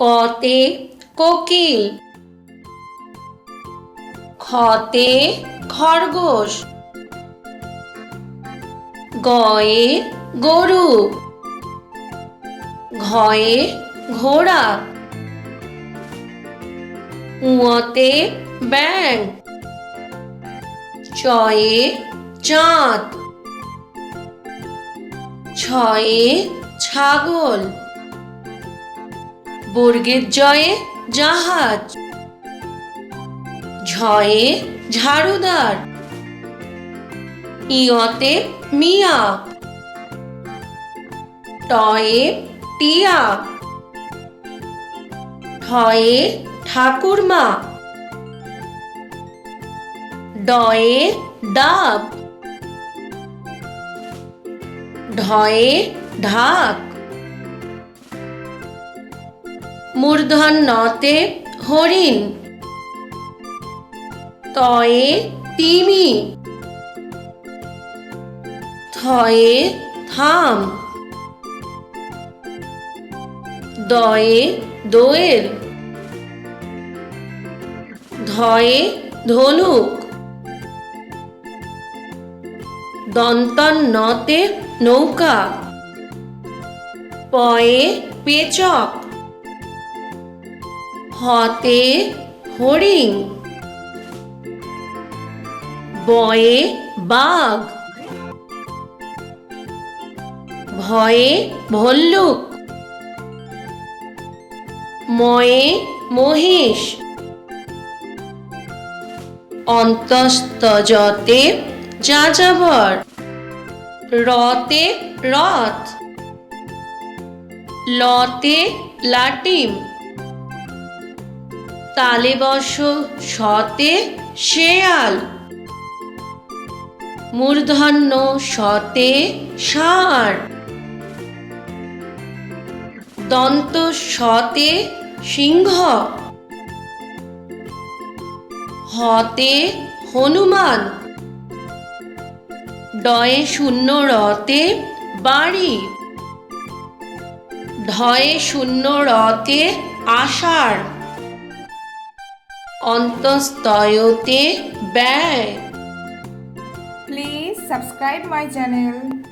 কতে কোকিল, খতে খরগোশ, গয়ে গরু, ঘয়ে ঘোড়া, উঁতে ব্যাঙ, চয়ে চাঁদ, ছয়ে ছাগল, বর্গের জয়ে জাহাজ, ঝয়ে ঝাড়ুদার, ইয়তে মিয়া, টয়ে টিয়া, ঠয়ে ঠাকুরমা, ডয়ে ডাব, ঢয়ে ঢাক, মূর্ধন্যতে হরিণ, তয়ে তিমি, থয়ে থাম, দয়ে দোয়েল, ধয়ে ধনুক, দন্তন্নতে নৌকা, পয়ে পেচক, হতে হরিণ, বয়ে বাঘ, ভয়ে ভল্লুক, ময়ে মহিষ, অন্তস্তজতে যাযাবর, রতে রথ, লতে লাটিম, তালে বস শতে শেয়াল, মূর্ধন্য শতে ষাঁড়, দন্ত শতে সিংহ, হতে হনুমান, ডয়ে শূন্য রতে বাড়ি, ঢয়ে শূন্য রতে আষাঢ়, অন্তস্তয়তে ব্যয়। Please subscribe my channel.